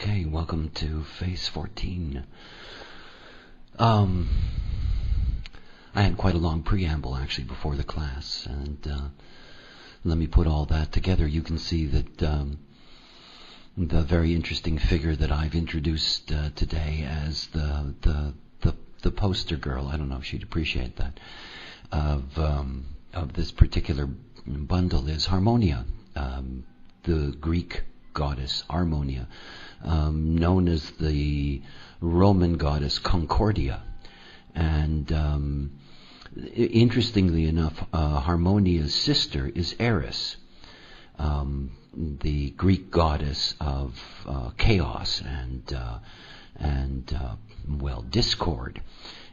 Okay, welcome to Phase 14. I had quite a long preamble actually before the class, and let me put all that together. You can see that the very interesting figure that I've introduced today as the poster girl, I don't know if she'd appreciate that, of this particular bundle is Harmonia, the Greek goddess Harmonia, known as the Roman goddess Concordia. And interestingly enough, Harmonia's sister is Eris, the Greek goddess of chaos and discord.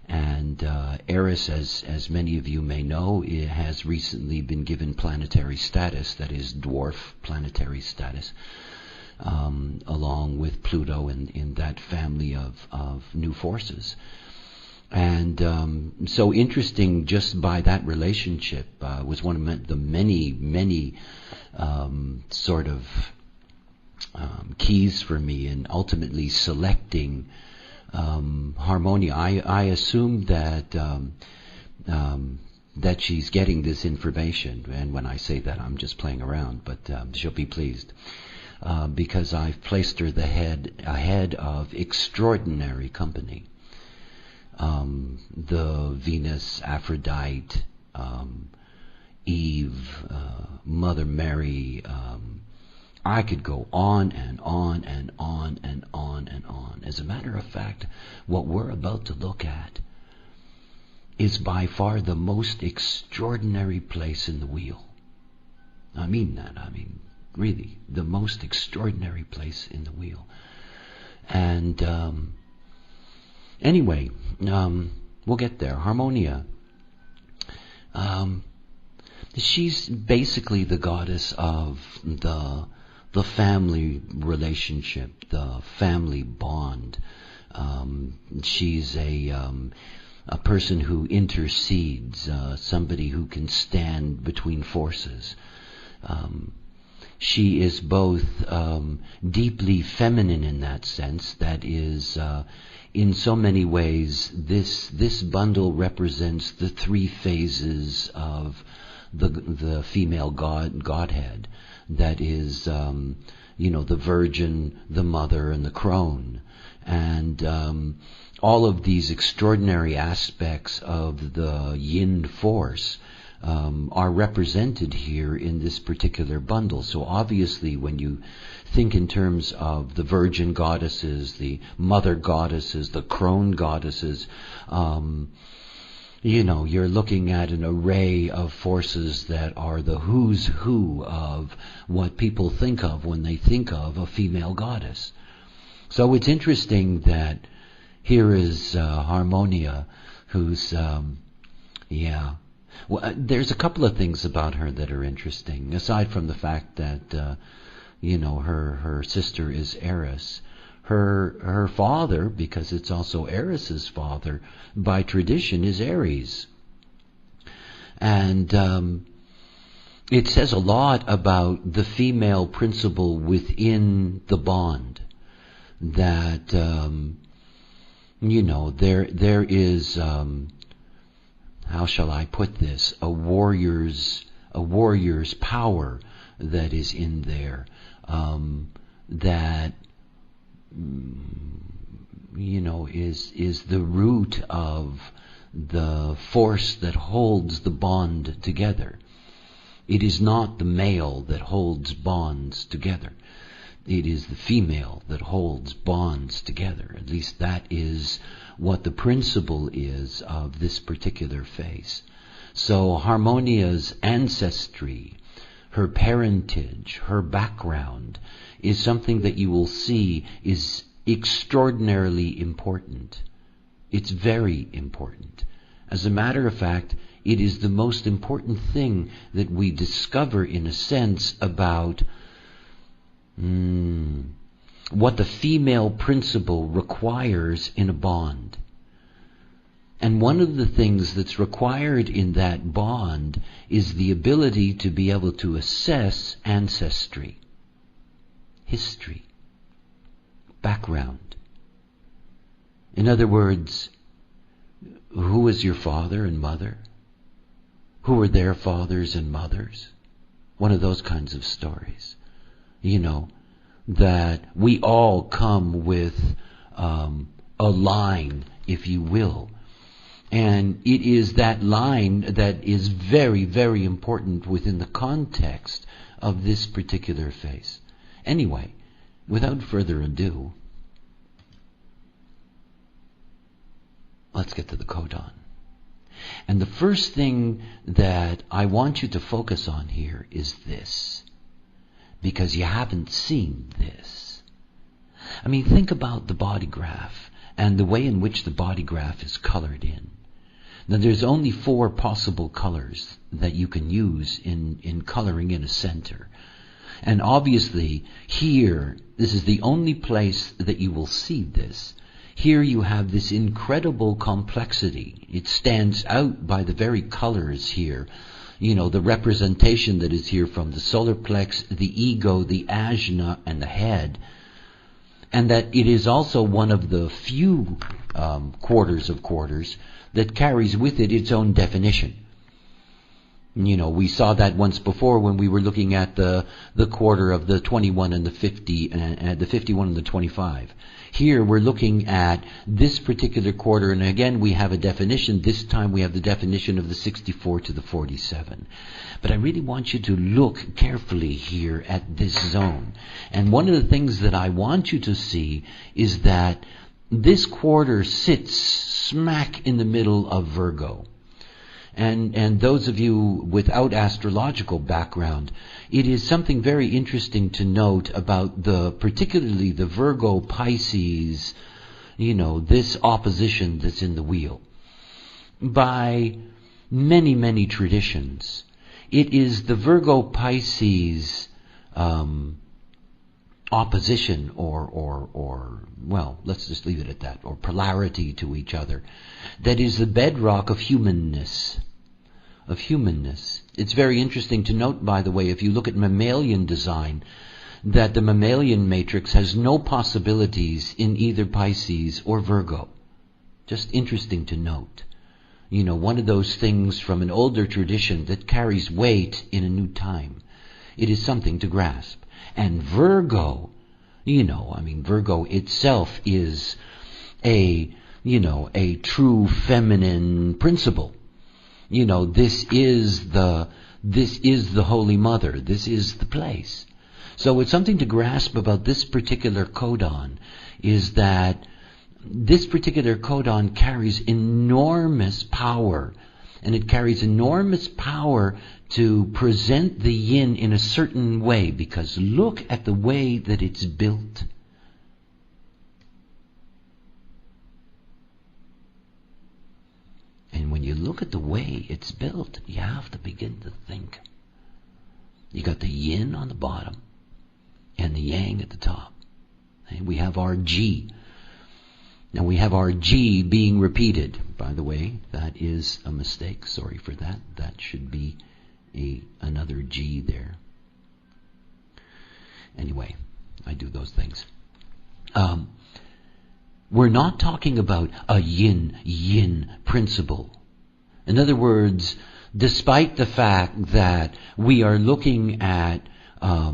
And Eris, as many of you may know, it has recently been given planetary status, that is dwarf planetary status, along with Pluto in that family of new forces. And so interesting just by that relationship was one of the many sort of keys for me in ultimately selecting Harmonia. I assumed that that she's getting this information, and when I say that I'm just playing around, but she'll be pleased. Because I've placed her ahead of extraordinary company. The Venus, Aphrodite, Eve, Mother Mary. I could go on and on and on and on and on. As a matter of fact, what we're about to look at is by far the most extraordinary place in the wheel. I mean that. Really, the most extraordinary place in the wheel. And anyway, we'll get there. Harmonia. She's basically the goddess of the family relationship, the family bond. She's a person who intercedes, somebody who can stand between forces. She is both deeply feminine in that sense. That is, in so many ways, this bundle represents the three phases of the female Godhead. That is, the Virgin, the Mother, and the Crone. And all of these extraordinary aspects of the yin force are represented here in this particular bundle. So obviously when you think in terms of the virgin goddesses, the mother goddesses, the crone goddesses, you're looking at an array of forces that are the who's who of what people think of when they think of a female goddess. So it's interesting that here is Harmonia, who's, well, there's a couple of things about her that are interesting, aside from the fact that, her sister is Eris. Her father, because it's also Eris's father, by tradition is Aries. And it says a lot about the female principle within the bond. That, there is... how shall I put this? A warrior's power that is in there, that is the root of the force that holds the bond together. It is not the male that holds bonds together. It is the female that holds bonds together. At least that is what the principle is of this particular phase. So Harmonia's ancestry, her parentage, her background is something that you will see is extraordinarily important. It's very important. As a matter of fact, it is the most important thing that we discover, in a sense, about what the female principle requires in a bond. And one of the things that's required in that bond is the ability to be able to assess ancestry, history. background. In other words, who was your father and mother? Who were their fathers and mothers? One of those kinds of stories. That we all come with a line, if you will. And it is that line that is very, very important within the context of this particular phase. Anyway, without further ado, let's get to the codon. And the first thing that I want you to focus on here is this, because you haven't seen this. I mean, think about the body graph and the way in which the body graph is colored in. Now, there's only 4 possible colors that you can use in coloring in a center. And obviously, here, this is the only place that you will see this. Here you have this incredible complexity. It stands out by the very colors here. The representation that is here from the solar plex, the ego, the ajna, and the head. And that it is also one of the few quarters of quarters that carries with it its own definition. We saw that once before when we were looking at the quarter of the 21 and the 50, and the 51 and the 25. Here we're looking at this particular quarter, and again we have a definition. This time we have the definition of the 64 to the 47. But I really want you to look carefully here at this zone. And one of the things that I want you to see is that this quarter sits smack in the middle of Virgo. And those of you without astrological background, it is something very interesting to note about particularly the Virgo Pisces, this opposition that's in the wheel. By many, many traditions, it is the Virgo Pisces opposition or let's just leave it at that, or polarity to each other, that is the bedrock of humanness. It's very interesting to note, by the way, if you look at mammalian design, that the mammalian matrix has no possibilities in either Pisces or Virgo. Just interesting to note. One of those things from an older tradition that carries weight in a new time. It is something to grasp. And Virgo, Virgo itself is a true feminine principle. This is the Holy Mother. This is the place. So it's something to grasp about this particular codon, is that this particular codon carries enormous power. And it carries enormous power to present the yin in a certain way, because look at the way that it's built. And when you look at the way it's built, you have to begin to think. You got the yin on the bottom and the yang at the top. And we have our G. Now we have our G being repeated. By the way, that is a mistake. Sorry for that. That should be another G there. Anyway, I do those things. We're not talking about a yin principle. In other words, despite the fact that we are looking at a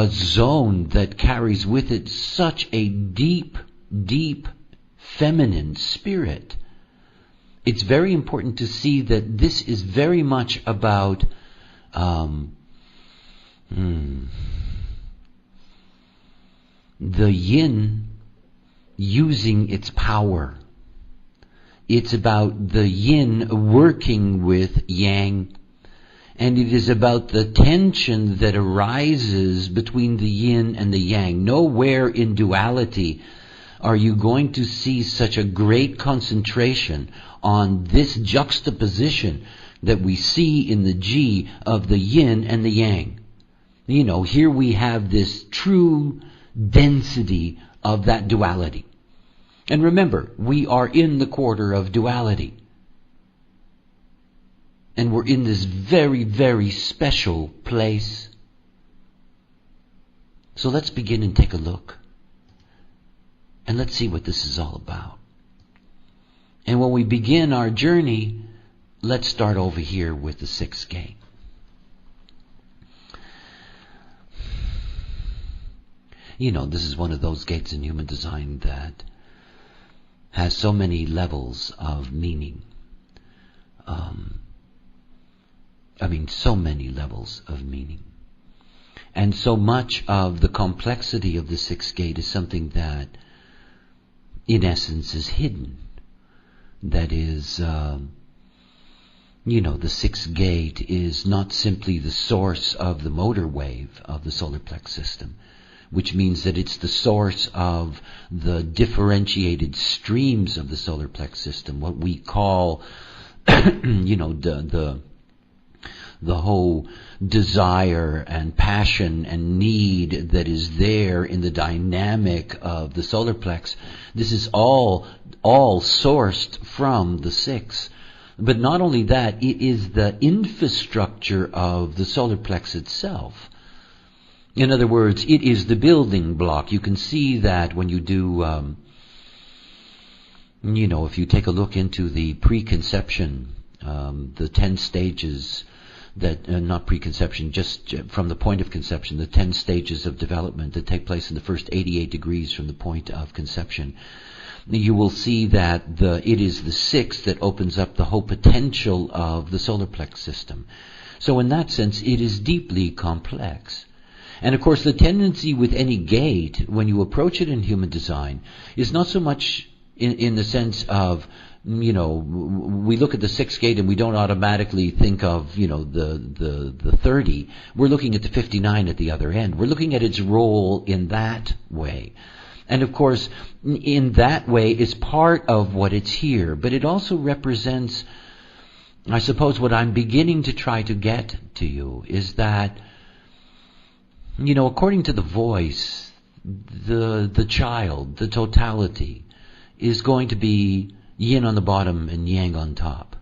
zone that carries with it such a deep feminine spirit, it's very important to see that this is very much about the yin using its power. It's about the yin working with yang, and it is about the tension that arises between the yin and the yang. Nowhere in duality are you going to see such a great concentration on this juxtaposition that we see in the G of the yin and the yang. Here we have this true density of that duality. And remember, we are in the quarter of duality. And we're in this very, very special place. So let's begin and take a look. And let's see what this is all about. And when we begin our journey, let's start over here with the sixth gate. You know, this is one of those gates in human design that has so many levels of meaning. So many levels of meaning. And so much of the complexity of the sixth gate is something that, in essence, is hidden. That is, the sixth gate is not simply the source of the motor wave of the solar plex system, which means that it's the source of the differentiated streams of the solar plex system, what we call, the whole desire and passion and need that is there in the dynamic of the solar plex. This is all sourced from the six. But not only that, it is the infrastructure of the solar plex itself. In other words, it is the building block. You can see that when you do, if you take a look into the preconception, the 10 stages that, not preconception, just from the point of conception, the 10 stages of development that take place in the first 88 degrees from the point of conception, you will see that it is the six that opens up the whole potential of the solar plex system. So in that sense, it is deeply complex. And of course, the tendency with any gate, when you approach it in human design, is not so much in the sense of, we look at the sixth gate and we don't automatically think of, the 30. We're looking at the 59 at the other end. We're looking at its role in that way. And of course, in that way is part of what it's here. But it also represents, I suppose, what I'm beginning to try to get to you is that, according to the voice, the child, the totality, is going to be yin on the bottom and yang on top.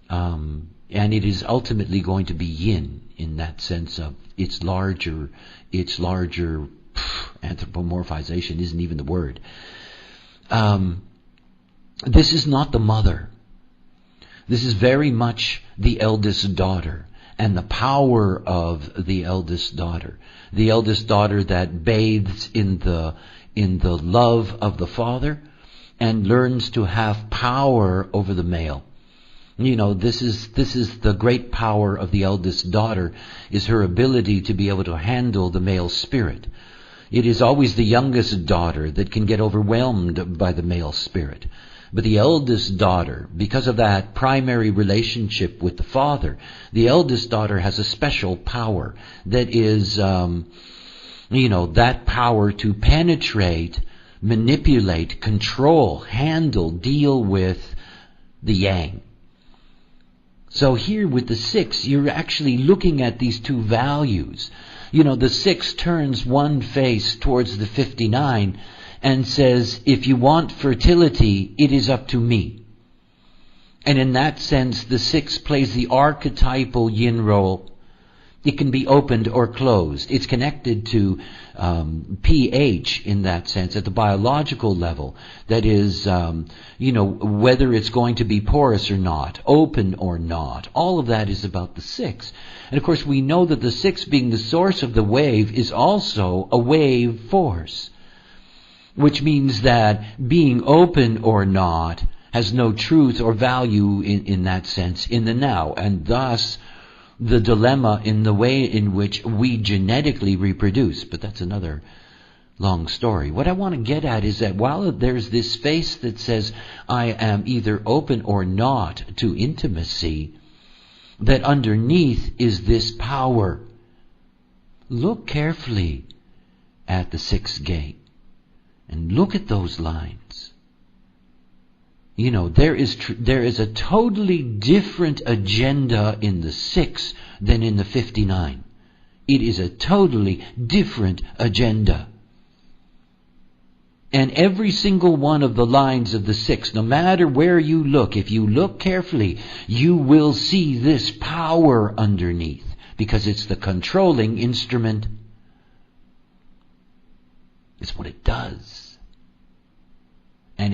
And it is ultimately going to be yin in that sense of its larger anthropomorphization isn't even the word. This is not the mother. This is very much the eldest daughter and the power of the eldest daughter. The eldest daughter that bathes in the love of the father and learns to have power over the male. This is the great power of the eldest daughter, is her ability to be able to handle the male spirit. It is always the youngest daughter that can get overwhelmed by the male spirit. But the eldest daughter, because of that primary relationship with the father, the eldest daughter has a special power that is, that power to penetrate, manipulate, control, handle, deal with the yang. So here with the six, you're actually looking at these two values. The six turns one face towards the 59 and says, if you want fertility, it is up to me. And in that sense, the six plays the archetypal yin role. It can be opened or closed. It's connected to pH in that sense at the biological level. That is, whether it's going to be porous or not, open or not. All of that is about the six. And of course, we know that the six, being the source of the wave, is also a wave force. Which means that being open or not has no truth or value in that sense in the now. And thus, the dilemma in the way in which we genetically reproduce. But that's another long story. What I want to get at is that while there's this face that says, I am either open or not to intimacy, that underneath is this power. Look carefully at the sixth gate and look at those lines. There is a totally different agenda in the 6 than in the 59. It is a totally different agenda. And every single one of the lines of the 6, no matter where you look, if you look carefully, you will see this power underneath, because it's the controlling instrument. It's what it does.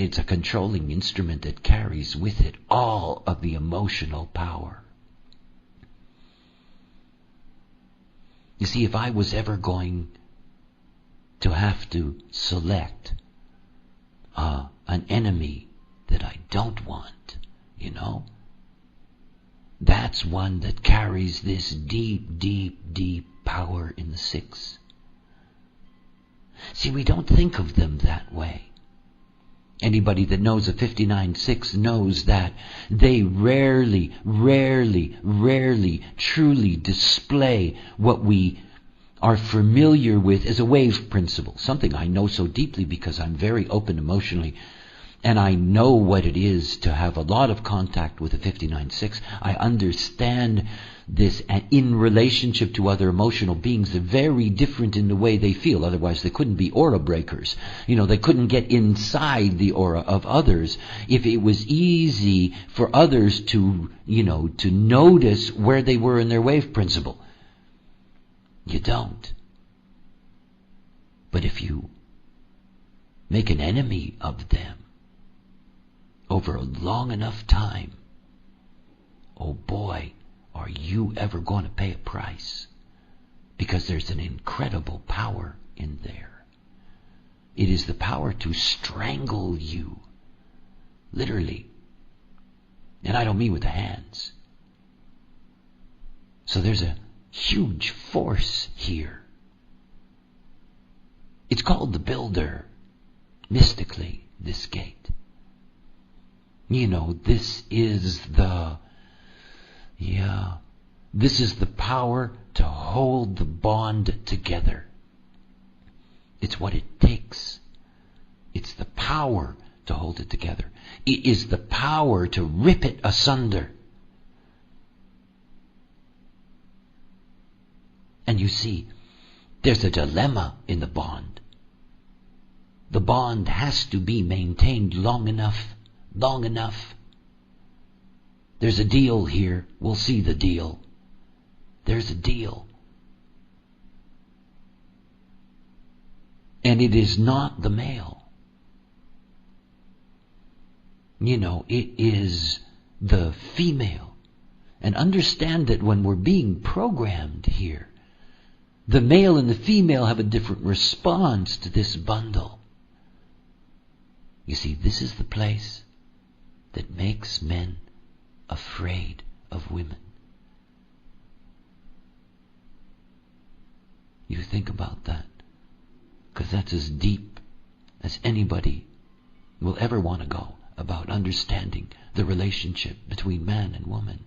it's a controlling instrument that carries with it all of the emotional power. You see, if I was ever going to have to select an enemy that I don't want, that's one that carries this deep, deep, deep power in the six. See, we don't think of them that way. Anybody that knows a 59-6 knows that they rarely truly display what we are familiar with as a wave principle. Something I know so deeply because I'm very open emotionally, and I know what it is to have a lot of contact with a 59-6. I understand this in relationship to other emotional beings. They're very different in the way they feel. Otherwise, they couldn't be aura breakers. They couldn't get inside the aura of others if it was easy for others to notice where they were in their wave principle. You don't. But if you make an enemy of them over a long enough time, oh boy, are you ever going to pay a price? Because there's an incredible power in there. It is the power to strangle you, literally. And I don't mean with the hands. So there's a huge force here. It's called the builder, mystically, this gate. This is the power to hold the bond together. It's what it takes. It's the power to hold it together. It is the power to rip it asunder. And you see, there's a dilemma in the bond. The bond has to be maintained long enough. There's a deal here. We'll see the deal. There's a deal. And it is not the male. It is the female. And understand that when we're being programmed here, the male and the female have a different response to this bundle. You see, this is the place that makes men afraid of women. You think about that, because that's as deep as anybody will ever want to go about understanding the relationship between man and woman.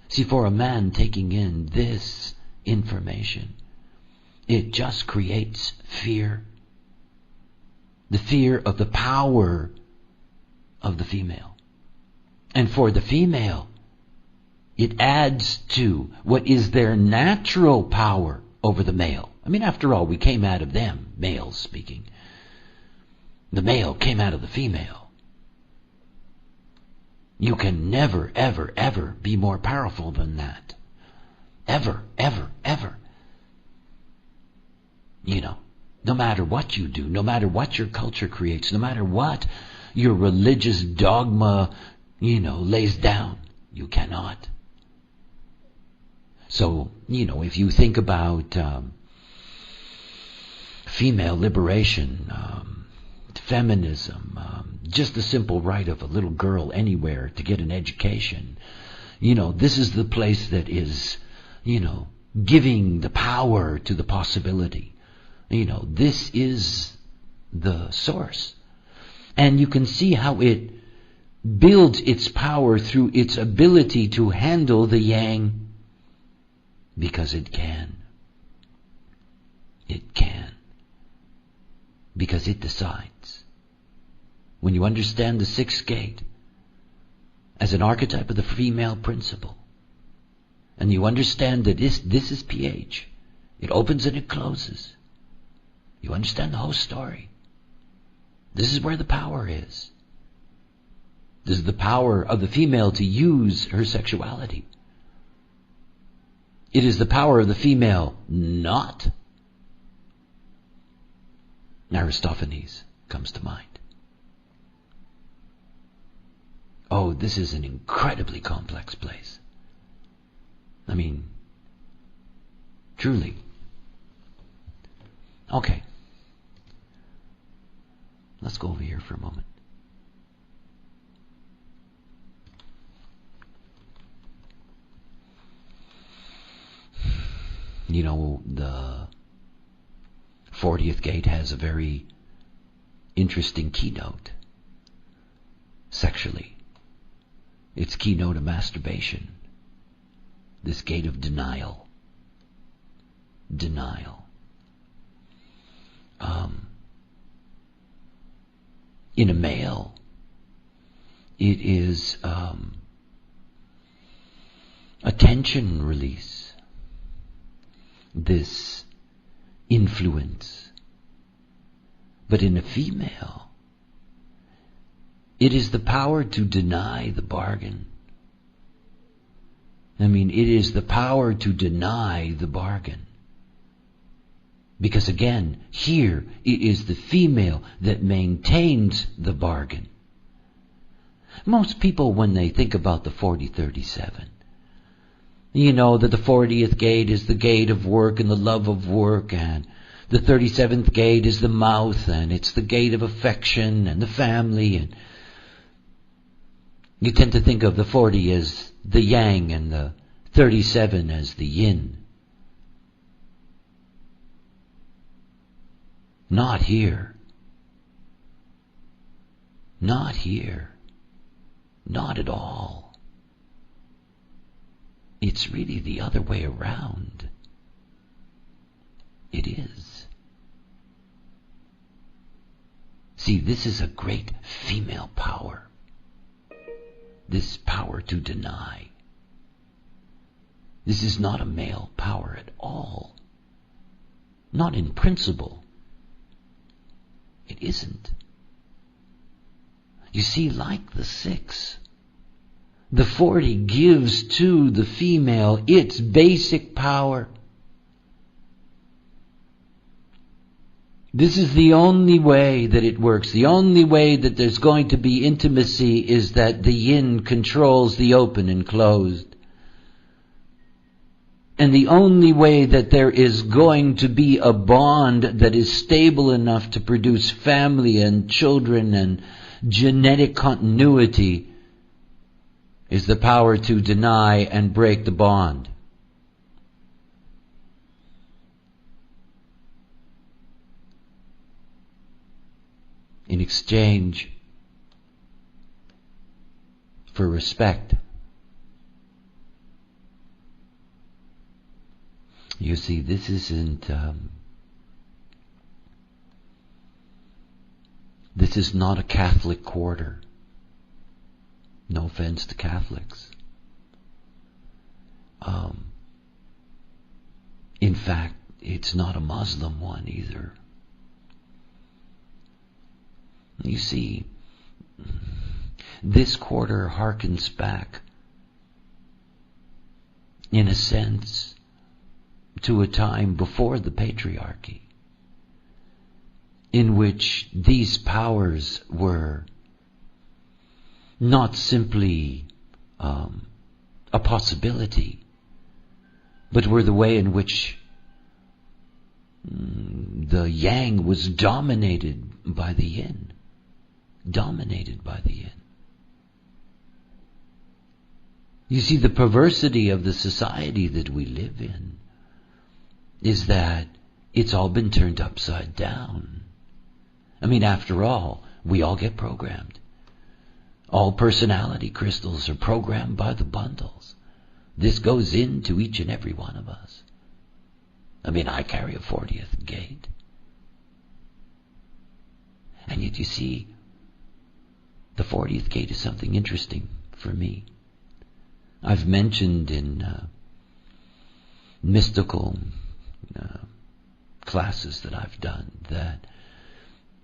See, for a man taking in this information, it just creates fear. The fear of the power of the female. And for the female, it adds to what is their natural power over the male. I mean, after all, we came out of them, males speaking. The male came out of the female. You can never, ever, ever be more powerful than that. Ever, ever, ever. No matter what you do, no matter what your culture creates, no matter what your religious dogma, lays down, you cannot. So, if you think about female liberation, feminism, just the simple right of a little girl anywhere to get an education, this is the place that is, giving the power to the possibility. This is the source. And you can see how it builds its power through its ability to handle the yang. Because it can. It can. Because it decides. When you understand the sixth gate as an archetype of the female principle, and you understand that this is pH, it opens and it closes. You understand the whole story. This is where the power is. This is the power of the female to use her sexuality. It is the power of the female not. Aristophanes comes to mind. Oh, this is an incredibly complex place. I mean, truly. Okay. Let's go over here for a moment. You know, the 40th gate has a very interesting keynote sexually. It's keynote of masturbation. This gate of denial. Denial. In a male, it is a tension release. This influence. But in a female, it is the power to deny the bargain. I mean, it is the power to deny the bargain. Because again, here it is the female that maintains the bargain. Most people, when they think about the 4037, you know that the 40th gate is the gate of work and the love of work, and the 37th gate is the mouth, and it's the gate of affection and the family, and you tend to think of the 40 as the yang and the 37 as the yin. Not here. Not here. Not at all. It's really the other way around. It is. See, this is a great female power. This power to deny. This is not a male power at all. Not in principle. It isn't. You see, like the 6, the 40 gives to the female its basic power. This is the only way that it works. The only way that there's going to be intimacy is that the yin controls the open and closed. And the only way that there is going to be a bond that is stable enough to produce family and children and genetic continuity is the power to deny and break the bond. In exchange for respect. You see, this isn't, this is not a Catholic quarter. No offense to Catholics. In fact, it's not a Muslim one either. You see, this quarter harkens back, in a sense, to a time before the patriarchy, in which these powers were not simply a possibility, but were the way in which the yang was dominated by the yin. Dominated by the yin. You see, the perversity of the society that we live in is that it's all been turned upside down. I mean, after all, we all get programmed. All personality crystals are programmed by the bundles. This goes into each and every one of us. I mean, I carry a 40th gate. And yet you see, the 40th gate is something interesting for me. I've mentioned in mystical classes that I've done that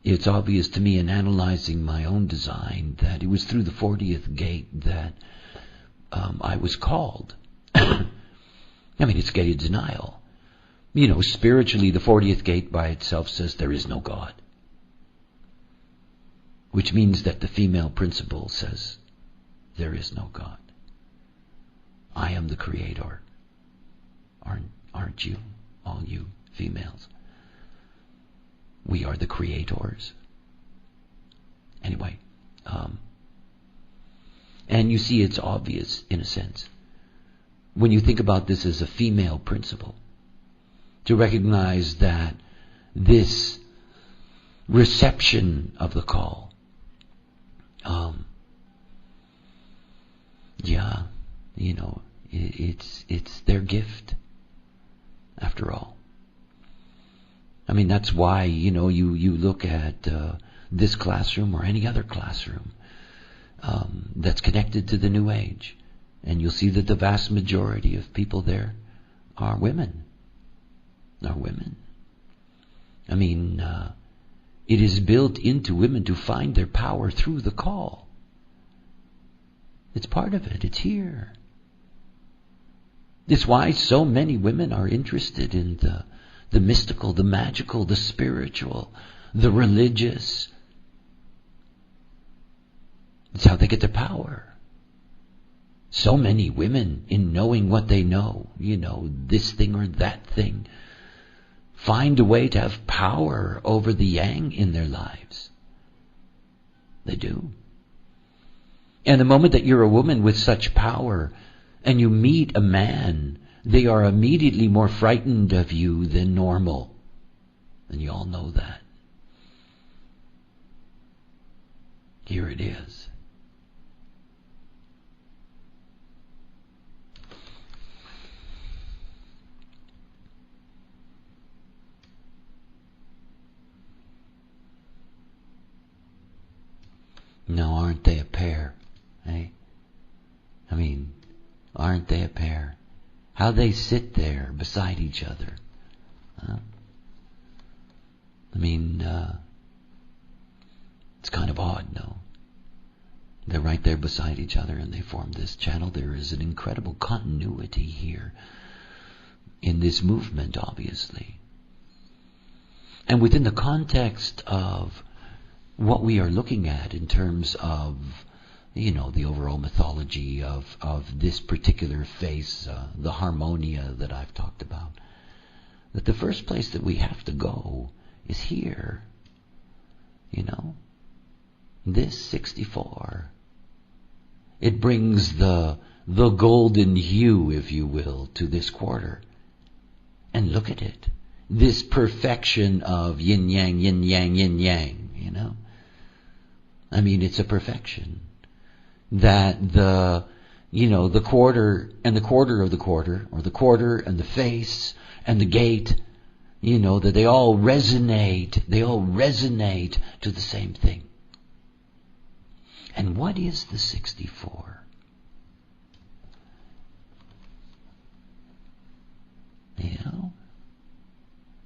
it's obvious to me in analyzing my own design that it was through the 40th gate that I was called. I mean, it's gate of denial. You know, spiritually, the 40th gate by itself says there is no God. Which means that the female principle says there is no God. I am the creator. Aren't you? All you females. We are the creators. Anyway, and you see it's obvious in a sense when you think about this as a female principle, to recognize that this reception of the call, it's their gift after all. I mean, that's why, you look at this classroom or any other classroom that's connected to the New Age, and you'll see that the vast majority of people there are women. I mean, it is built into women to find their power through the call. It's part of it. It's here. It's why so many women are interested in the mystical, the magical, the spiritual, the religious. It's how they get their power. So many women, in knowing what they know, this thing or that thing, find a way to have power over the yang in their lives. They do. And the moment that you're a woman with such power and you meet a man, they are immediately more frightened of you than normal. And you all know that. Here it is. No, aren't they a pair? Eh? I mean, aren't they a pair? How they sit there beside each other. Huh? I mean, it's kind of odd, no? They're right there beside each other and they form this channel. There is an incredible continuity here in this movement, obviously. And within the context of what we are looking at in terms of, the overall mythology of this particular face, the harmonia that I've talked about, that the first place that we have to go is here. This 64. It brings the golden hue, if you will, to this quarter. And look at it. This perfection of yin yang, yin yang, yin yang, I mean, it's a perfection. That the quarter and the quarter of the quarter, or the quarter and the face and the gate, that they all resonate to the same thing. And what is the 64?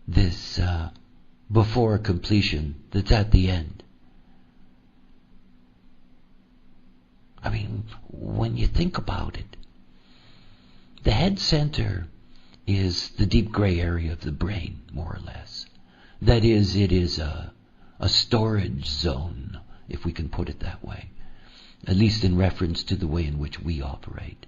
This before completion that's at the end. I mean, when you think about it, the head center is the deep gray area of the brain, more or less. That is, it is a storage zone, if we can put it that way, at least in reference to the way in which we operate.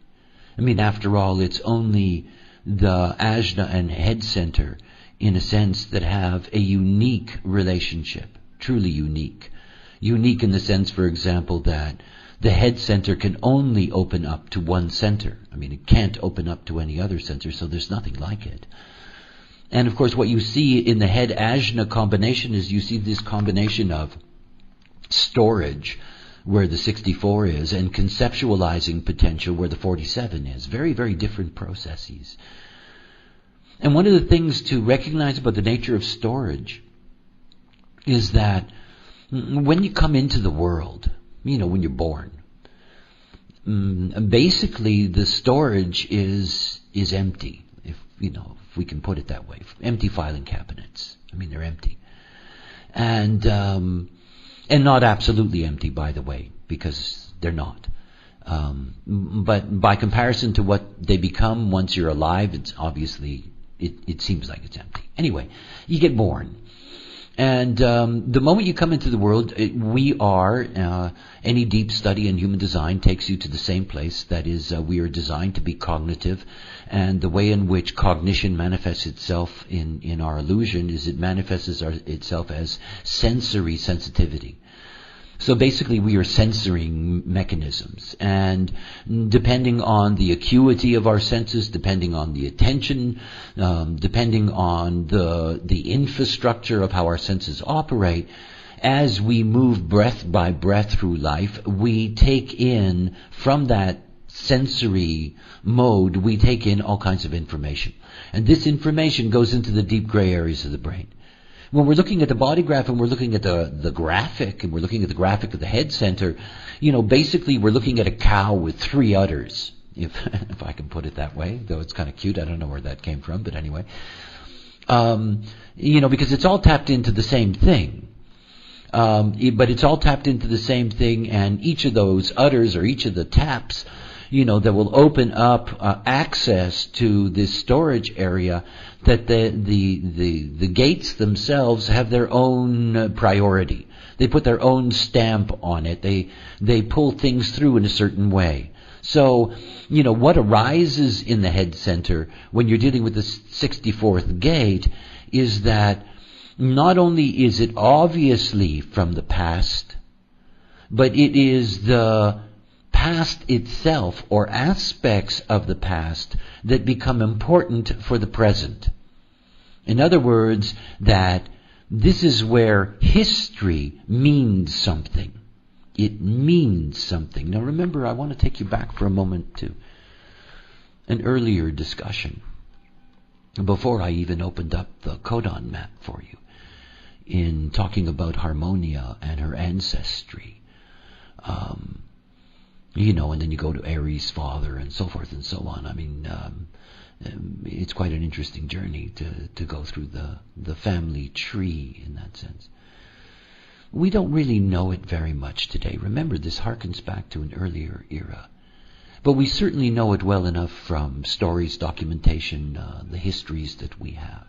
I mean, after all, it's only the ajna and head center, in a sense, that have a unique relationship, truly unique. Unique in the sense, for example, that the head center can only open up to one center. I mean, it can't open up to any other center, so there's nothing like it. And of course, what you see in the head ajna combination is you see this combination of storage, where the 64 is, and conceptualizing potential, where the 47 is. Very, very different processes. And one of the things to recognize about the nature of storage is that when you come into the world, when you're born, basically the storage is empty, if we can put it that way. Empty filing cabinets. I mean, they're empty. And not absolutely empty, by the way, because they're not. But by comparison to what they become once you're alive, it's obviously, it seems like it's empty. Anyway, you get born. And the moment you come into the world, any deep study in human design takes you to the same place. That is, we are designed to be cognitive. And the way in which cognition manifests itself in our illusion is it manifests itself as sensory sensitivity. So basically we are censoring mechanisms, and depending on the acuity of our senses, depending on the attention, depending on the infrastructure of how our senses operate, as we move breath by breath through life, we take in, from that sensory mode, we take in all kinds of information. And this information goes into the deep gray areas of the brain. When we're looking at the body graph and we're looking at the graphic, and we're looking at the graphic of the head center, basically we're looking at a cow with 3 udders, if I can put it that way, though it's kind of cute. I don't know where that came from, but anyway. Because it's all tapped into the same thing. But it's all tapped into the same thing, and each of those udders, or each of the taps, that will open up access to this storage area, that the gates themselves have their own priority. They put their own stamp on it. They pull things through in a certain way. So, what arises in the head center when you're dealing with the 64th gate is that not only is it obviously from the past, but it is the past itself, or aspects of the past, that become important for the present. In other words, that this is where history means something. It means something. Now remember, I want to take you back for a moment to an earlier discussion, before I even opened up the codon map for you, in talking about Harmonia and her ancestry. And then you go to Aries' father and so forth and so on. I mean, it's quite an interesting journey to go through the family tree in that sense. We don't really know it very much today. Remember, this harkens back to an earlier era. But we certainly know it well enough from stories, documentation, the histories that we have.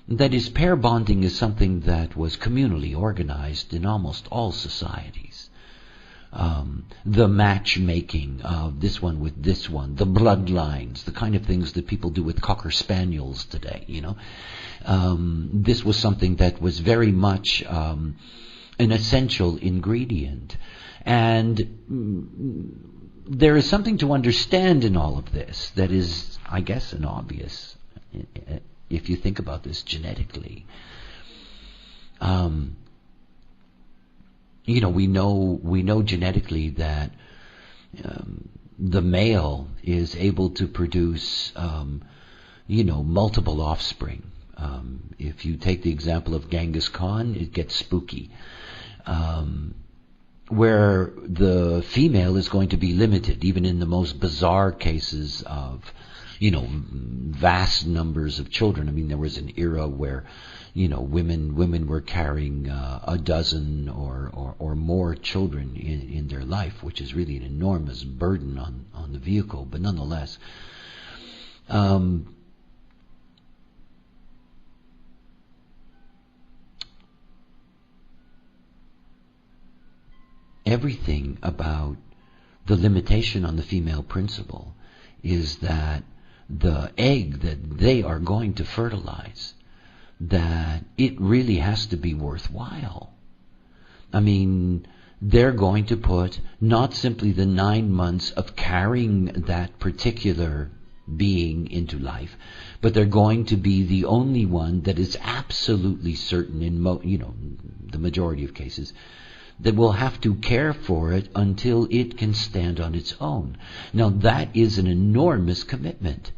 That is, pair bonding is something that was communally organized in almost all societies. The matchmaking of this one with this one, the bloodlines, the kind of things that people do with Cocker Spaniels today, This was something that was very much an essential ingredient. And there is something to understand in all of this that is, I guess, an obvious, if you think about this genetically. We know genetically that the male is able to produce, multiple offspring. If you take the example of Genghis Khan, it gets spooky. Where the female is going to be limited, even in the most bizarre cases of, vast numbers of children. I mean, there was an era where, women were carrying a dozen or more children in their life, which is really an enormous burden on the vehicle. But nonetheless, everything about the limitation on the female principle is that the egg that they are going to fertilize, that it really has to be worthwhile. I mean, they're going to put not simply the 9 months of carrying that particular being into life, but they're going to be the only one that is absolutely certain in the majority of cases that will have to care for it until it can stand on its own. Now that is an enormous commitment.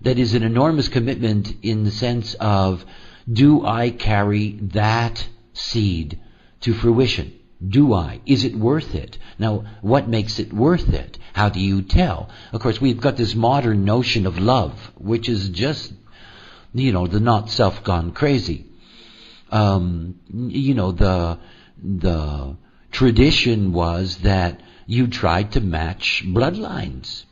That is an enormous commitment in the sense of, do I carry that seed to fruition? Do I? Is it worth it? Now, what makes it worth it? How do you tell? Of course, we've got this modern notion of love, which is just, the not self gone crazy. The tradition was that you tried to match bloodlines.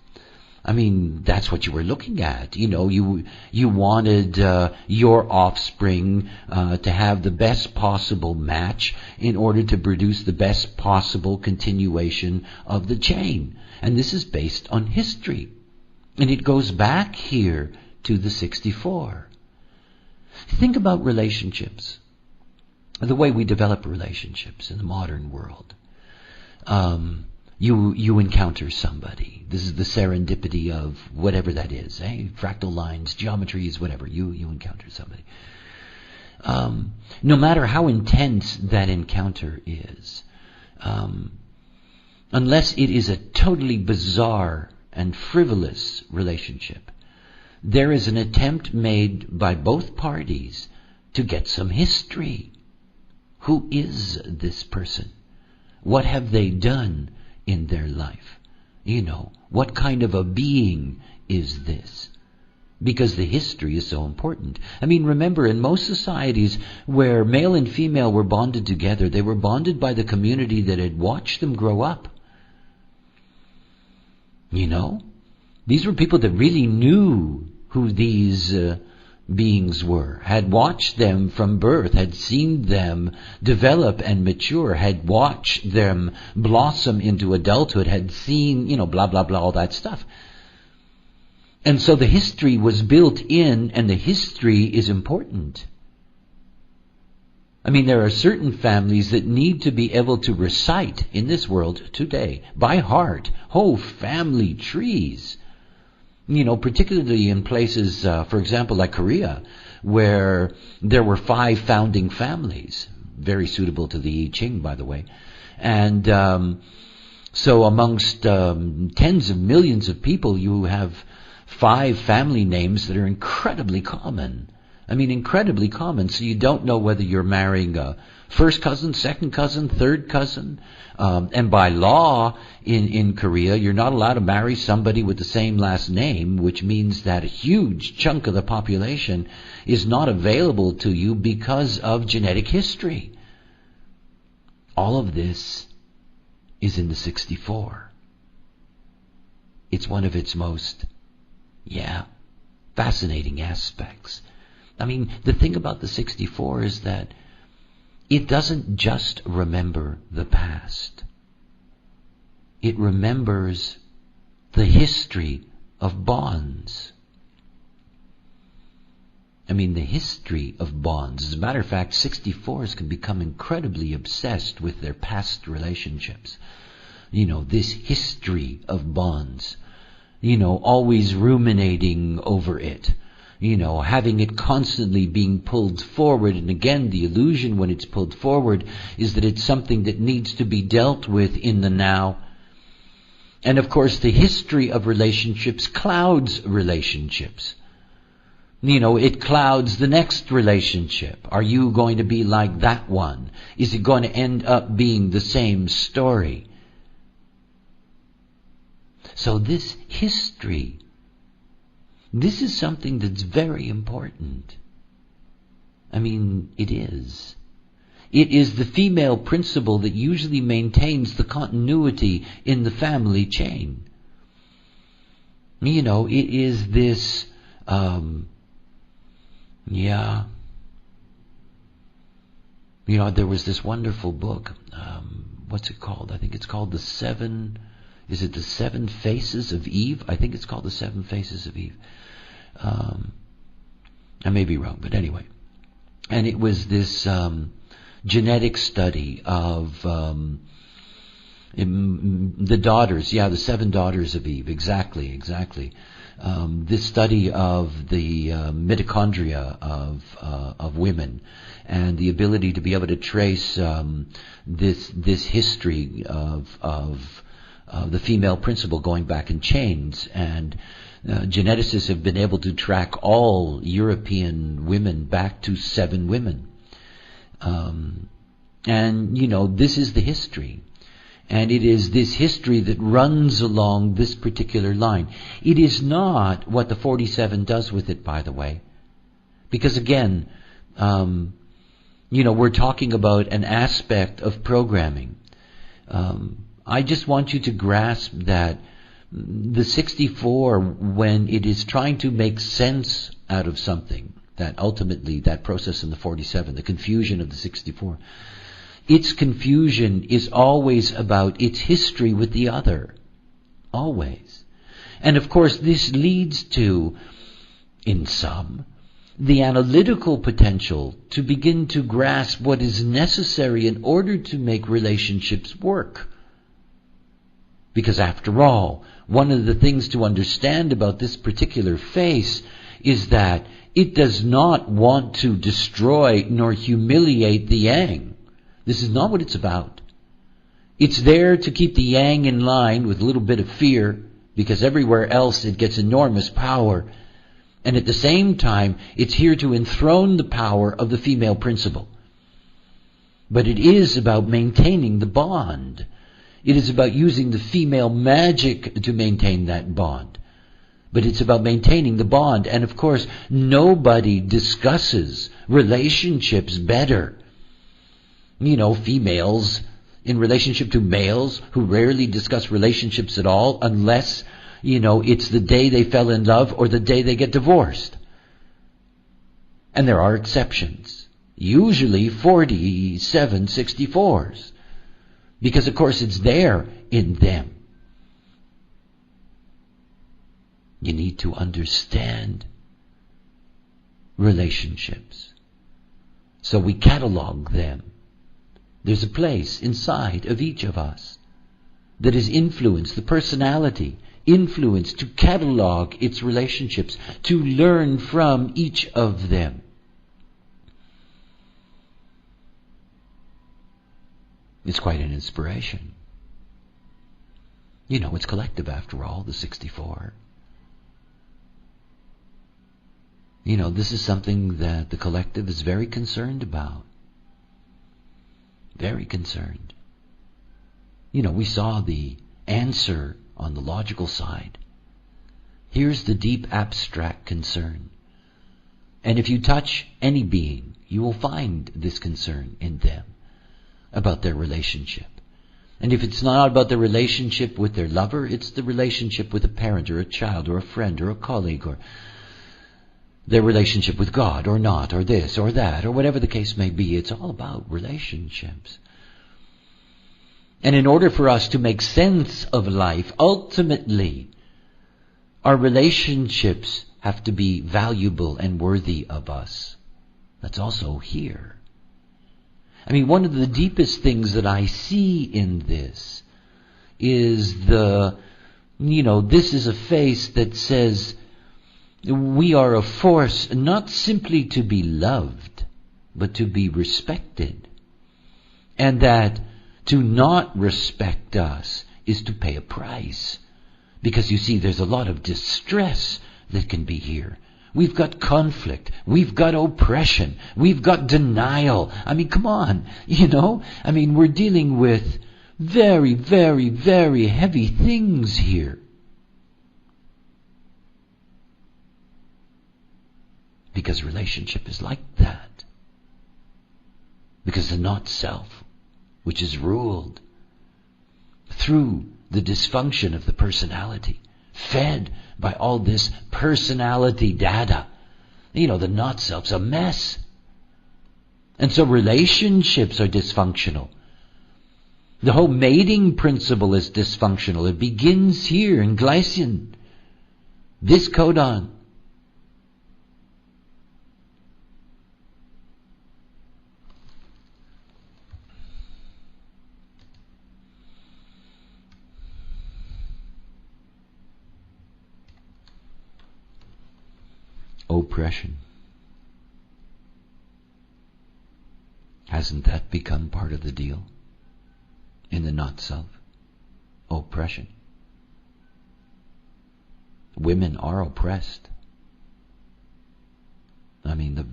I mean, that's what you were looking at. You wanted your offspring to have the best possible match in order to produce the best possible continuation of the chain. And this is based on history. And it goes back here to the 64. Think about relationships, the way we develop relationships in the modern world. You encounter somebody. This is the serendipity of whatever that is. Fractal lines, geometries, whatever. You encounter somebody. No matter how intense that encounter is, unless it is a totally bizarre and frivolous relationship, there is an attempt made by both parties to get some history. Who is this person? What have they done in their life? What kind of a being is this? Because the history is so important. I mean, remember, in most societies where male and female were bonded together, they were bonded by the community that had watched them grow up. These were people that really knew who these beings were, had watched them from birth, had seen them develop and mature, had watched them blossom into adulthood, had seen, blah, blah, blah, all that stuff. And so the history was built in, and the history is important. I mean, there are certain families that need to be able to recite in this world today, by heart, whole family trees. Particularly in places, for example, like Korea, where there were 5 founding families, very suitable to the I Ching, by the way. And so amongst tens of millions of people, you have 5 family names that are incredibly common. I mean, incredibly common. So you don't know whether you're marrying a first cousin, second cousin, third cousin. And by law in Korea, you're not allowed to marry somebody with the same last name, which means that a huge chunk of the population is not available to you because of genetic history. All of this is in the 64. It's one of its most, fascinating aspects. I mean, the thing about the 64 is that it doesn't just remember the past. It remembers the history of bonds. I mean, the history of bonds. As a matter of fact, 64s can become incredibly obsessed with their past relationships. This history of bonds. Always ruminating over it. Having it constantly being pulled forward. And again, the illusion when it's pulled forward is that it's something that needs to be dealt with in the now. And of course, the history of relationships clouds relationships. It clouds the next relationship. Are you going to be like that one? Is it going to end up being the same story? So this history, this is something that's very important. I mean, it is. It is the female principle that usually maintains the continuity in the family chain. It is this, there was this wonderful book, what's it called? I think it's called The Seven Faces of Eve? I think it's called The Seven Faces of Eve. I may be wrong, but anyway. And it was this genetic study of the daughters, the 7 daughters of Eve, exactly. This study of the mitochondria of women, and the ability to be able to trace this history of the female principle going back in chains. And geneticists have been able to track all European women back to 7 women. And this is the history. And it is this history that runs along this particular line. It is not what the 47 does with it, by the way. Because again, we're talking about an aspect of programming. I just want you to grasp that The 64, when it is trying to make sense out of something, that ultimately, that process in the 47, the confusion of the 64, its confusion is always about its history with the other. Always. And of course, this leads to, in some, the analytical potential to begin to grasp what is necessary in order to make relationships work. Because after all, one of the things to understand about this particular face is that it does not want to destroy nor humiliate the yang. This is not what it's about. It's there to keep the yang in line with a little bit of fear, because everywhere else it gets enormous power. And at the same time, it's here to enthrone the power of the female principle. But it is about maintaining the bond. It is about using the female magic to maintain that bond. But it's about maintaining the bond. And of course, nobody discusses relationships better. Females in relationship to males who rarely discuss relationships at all unless, it's the day they fell in love or the day they get divorced. And there are exceptions. Usually 47 64s. Because of course it's there in them. You need to understand relationships. So we catalog them. There's a place inside of each of us that is influence, the personality, influence to catalog its relationships, to learn from each of them. It's quite an inspiration. It's collective after all, the 64. This is something that the collective is very concerned about. Very concerned. We saw the answer on the logical side. Here's the deep abstract concern. And if you touch any being, you will find this concern in them about their relationship. And if it's not about the relationship with their lover, it's the relationship with a parent or a child or a friend or a colleague, or their relationship with God or not, or this or that, or whatever the case may be. It's all about relationships. And in order for us to make sense of life, ultimately, our relationships have to be valuable and worthy of us. That's also here. One of the deepest things that I see in this is this is a face that says we are a force not simply to be loved, but to be respected. And that to not respect us is to pay a price. Because you see, there's a lot of distress that can be here. We've got conflict. We've got oppression. We've got denial. Come on. We're dealing with very, very, very heavy things here. Because relationship is like that. Because the not self, which is ruled through the dysfunction of the personality, fed by all this personality data. The not self's a mess. And so relationships are dysfunctional. The whole mating principle is dysfunctional. It begins here in glycine. This codon. Oppression. Hasn't that become part of the deal in the not-self? Oppression. Women are oppressed. The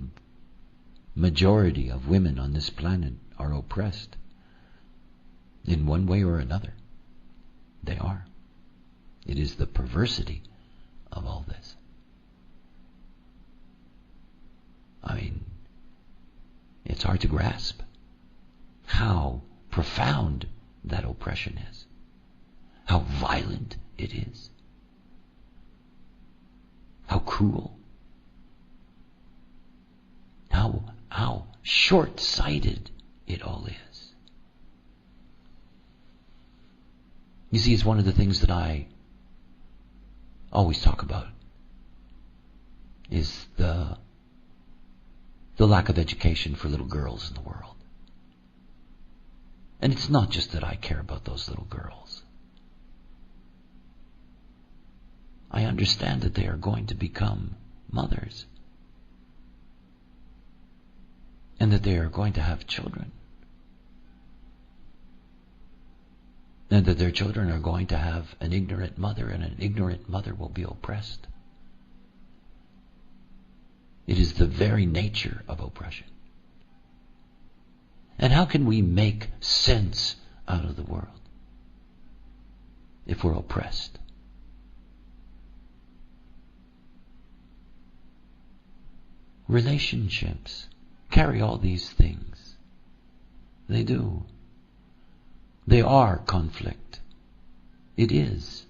majority of women on this planet are oppressed. In one way or another. They are. It is the perversity of all this. It's hard to grasp how profound that oppression is. how violent it is, how cruel, how short-sighted it all is. You see, it's one of the things that I always talk about is the lack of education for little girls in the world. And it's not just that I care about those little girls. I understand that they are going to become mothers. And that they are going to have children. And that their children are going to have an ignorant mother, and an ignorant mother will be oppressed. It is the very nature of oppression. And how can we make sense out of the world if we're oppressed? Relationships carry all these things. They do. They are conflict. It is.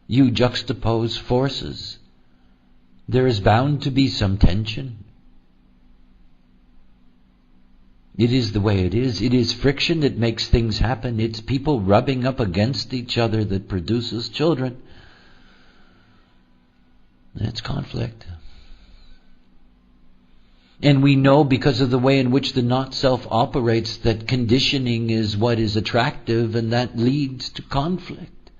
You juxtapose forces. There is bound to be some tension. It is the way it is. It is friction that makes things happen. It's people rubbing up against each other that produces children. It's conflict. And we know, because of the way in which the not-self operates, that conditioning is what is attractive, and that leads to conflict.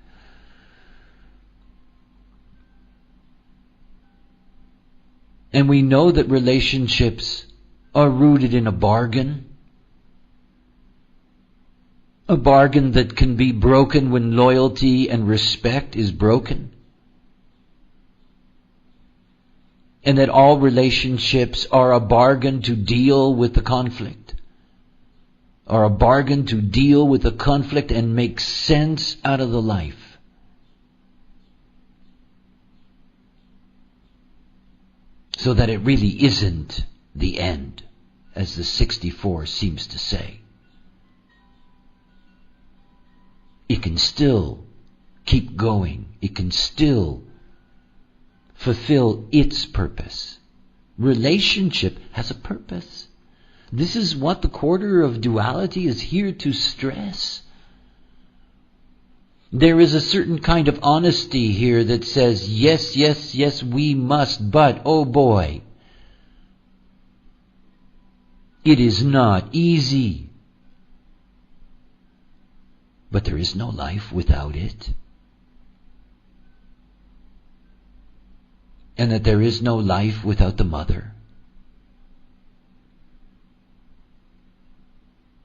And we know that relationships are rooted in a bargain that can be broken when loyalty and respect is broken. And that all relationships are a bargain to deal with the conflict. Are a bargain to deal with the conflict and make sense out of the life. So that it really isn't the end, as the 64 seems to say. It can still keep going. It can still fulfill its purpose. Relationship has a purpose. This is what the quarter of duality is here to stress. There is a certain kind of honesty here that says, yes, yes, yes, we must, but, oh boy, it is not easy. But there is no life without it. And that there is no life without the mother.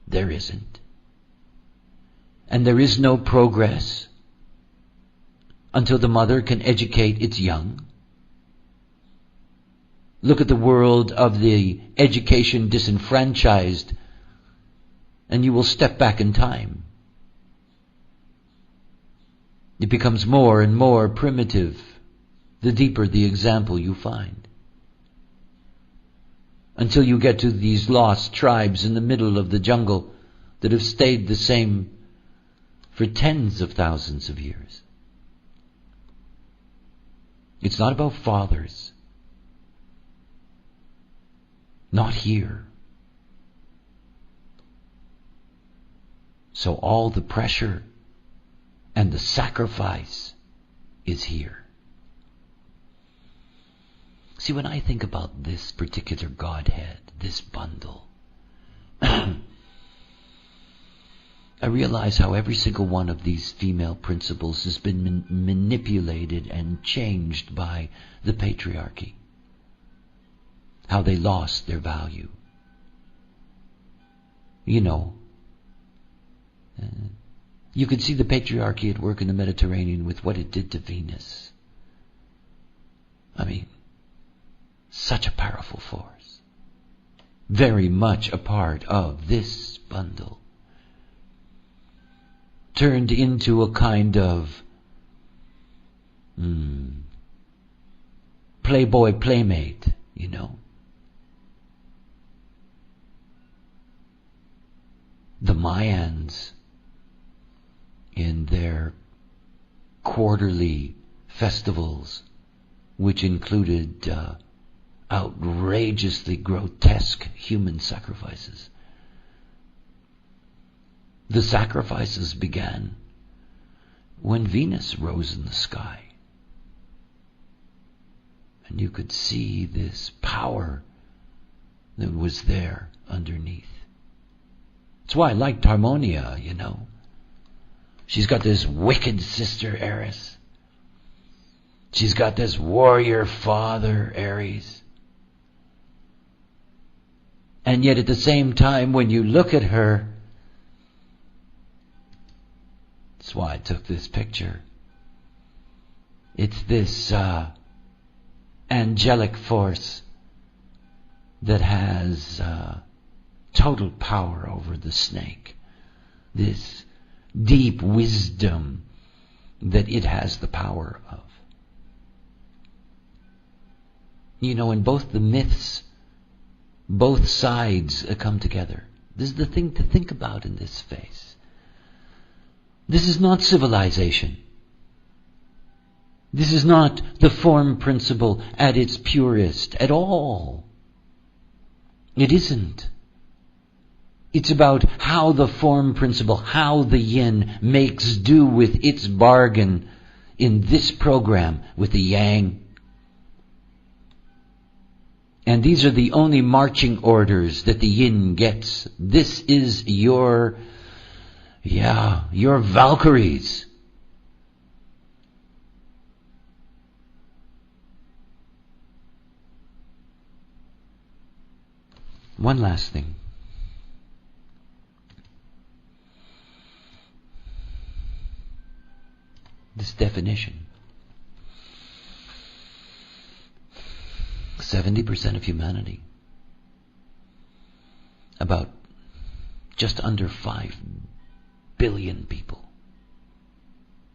There isn't. And there is no progress until the mother can educate its young. Look at the world of the education disenfranchised, and you will step back in time. It becomes more and more primitive the deeper the example you find. Until you get to these lost tribes in the middle of the jungle that have stayed the same for tens of thousands of years. It's not about fathers. Not here. So all the pressure and the sacrifice is here. See, when I think about this particular Godhead, this bundle, I realize how every single one of these female principles has been manipulated and changed by the patriarchy. How they lost their value. You know, you could see the patriarchy at work in the Mediterranean with what it did to Venus. I mean, such a powerful force. Very much a part of this bundle. Turned into a kind of playboy playmate, you know. The Mayans, in their quarterly festivals which included outrageously grotesque human sacrifices. The sacrifices began when Venus rose in the sky. And you could see this power that was there underneath. That's why I liked Harmonia, you know. She's got this wicked sister, Eris. She's got this warrior father, Ares. And yet at the same time, when you look at her, that's why I took this picture. It's this angelic force that has total power over the snake. This deep wisdom that it has the power of. You know, in both the myths, both sides come together. This is the thing to think about in this phase. This is not civilization. This is not the form principle at its purest at all. It isn't. It's about how the form principle, how the yin makes do with its bargain in this program with the yang. And these are the only marching orders that the yin gets. This is your Valkyries. One last thing. This definition. 70% of humanity. About just under 5 billion people.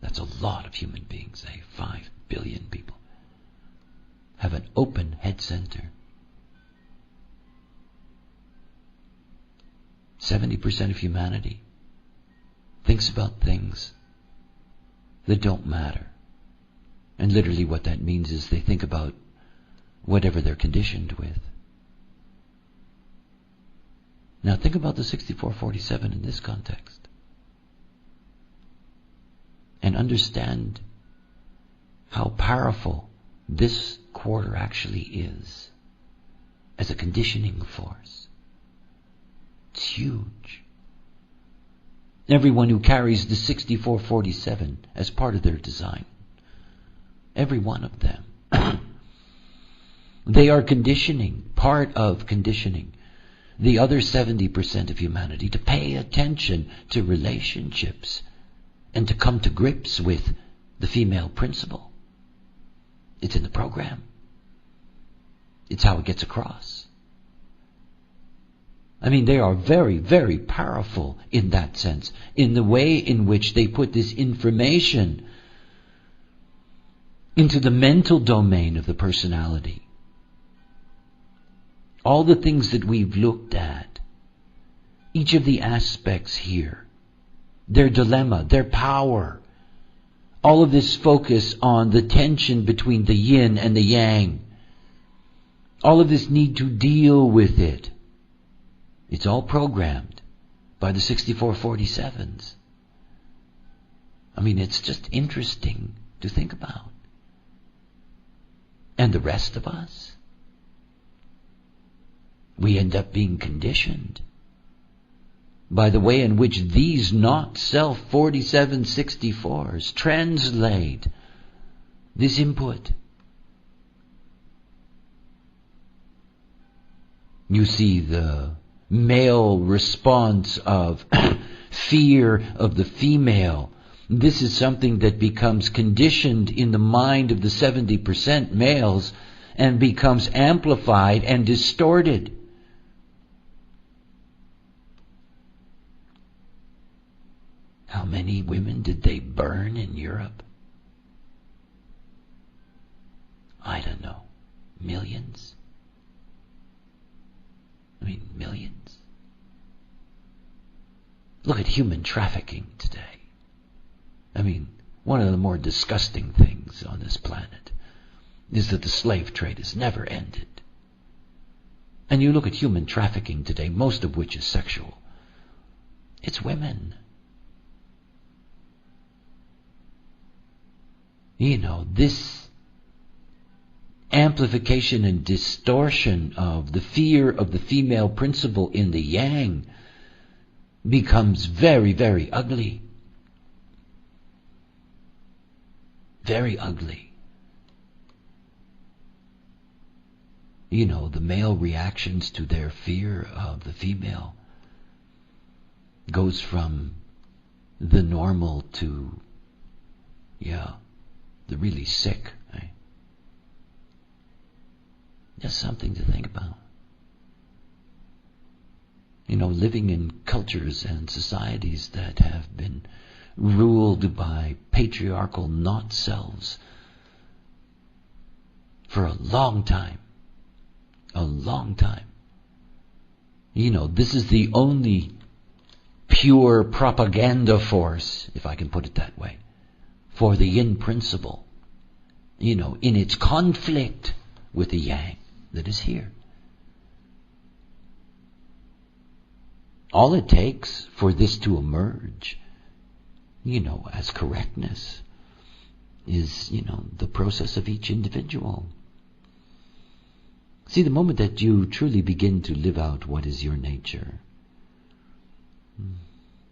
That's a lot of human beings, 5 billion people. Have an open head center. 70% of humanity thinks about things that don't matter. And literally what that means is they think about whatever they're conditioned with. Now think about the 6447 in this context. And understand how powerful this quarter actually is as a conditioning force. It's huge. Everyone who carries the 6447 as part of their design, every one of them, they are conditioning, part of conditioning, the other 70% of humanity to pay attention to relationships and to come to grips with the female principle. It's in the program. It's how it gets across. I mean, they are very, very powerful in that sense, in the way in which they put this information into the mental domain of the personality. All the things that we've looked at, each of the aspects here, their dilemma, their power, all of this focus on the tension between the yin and the yang, all of this need to deal with it. It's all programmed by the 6447s. I mean, it's just interesting to think about. And the rest of us, we end up being conditioned by the way in which these not self 4764s translate this input. You see the male response of fear of the female. This is something that becomes conditioned in the mind of the 70% males and becomes amplified and distorted. How many women did they burn in Europe? I don't know. Millions? I mean, millions. Look at human trafficking today. I mean, one of the more disgusting things on this planet is that the slave trade has never ended. And you look at human trafficking today, most of which is sexual. It's women. This amplification and distortion of the fear of the female principle in the yang becomes very, very ugly. Very ugly. The male reactions to their fear of the female goes from the normal to, the really sick. Right? Just something to think about. Living in cultures and societies that have been ruled by patriarchal not-selves for a long time. A long time. This is the only pure propaganda force, if I can put it that way, for the yin principle, in its conflict with the yang that is here. All it takes for this to emerge, as correctness, is, the process of each individual. See, the moment that you truly begin to live out what is your nature,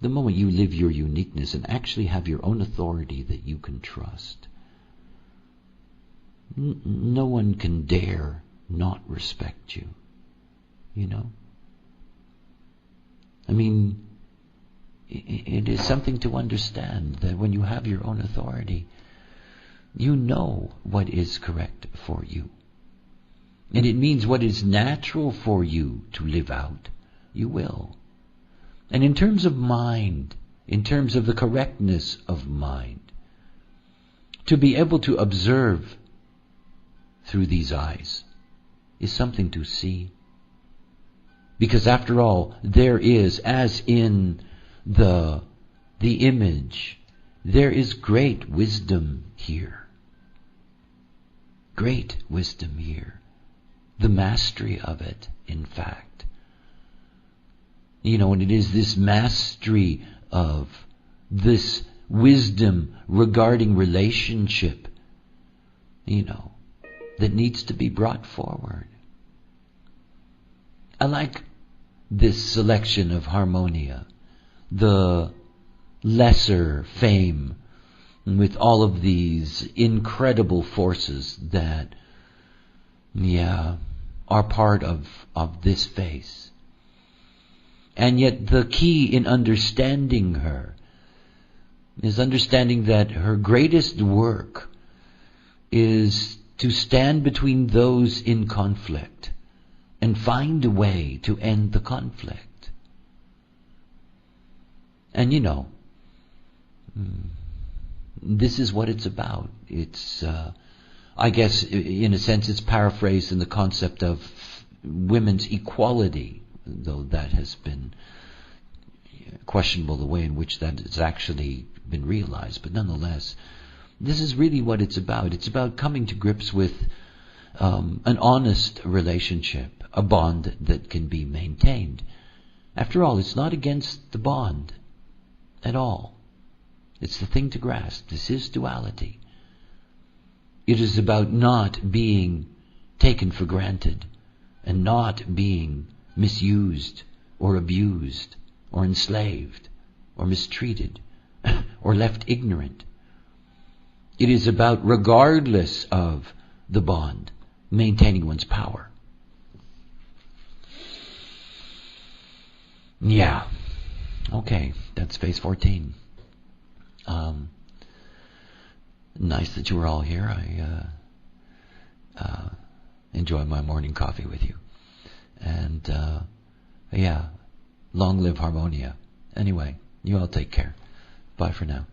the moment you live your uniqueness and actually have your own authority that you can trust, no one can dare not respect you. It is something to understand that when you have your own authority, you know what is correct for you. And it means what is natural for you to live out, you will. And in terms of mind, in terms of the correctness of mind, to be able to observe through these eyes is something to see. Because after all, there is, as in the image, there is great wisdom here. Great wisdom here. The mastery of it, in fact. And it is this mastery of this wisdom regarding relationship, that needs to be brought forward. I like this selection of Harmonia, the lesser fame, with all of these incredible forces that are part of this face. And yet the key in understanding her is understanding that her greatest work is to stand between those in conflict and find a way to end the conflict. And this is what it's about. It's I guess, in a sense, it's paraphrased in the concept of women's equality, though that has been questionable the way in which that has actually been realized. But nonetheless, this is really what it's about. It's about coming to grips with an honest relationship, a bond that can be maintained. After all, it's not against the bond at all. It's the thing to grasp. This is duality. It is about not being taken for granted and not being misused or abused or enslaved or mistreated or left ignorant. It is about, regardless of the bond, maintaining one's power. Okay, that's phase 14. Nice that you were all here. I enjoy my morning coffee with you. And long live Harmonia. Anyway, you all take care. Bye for now.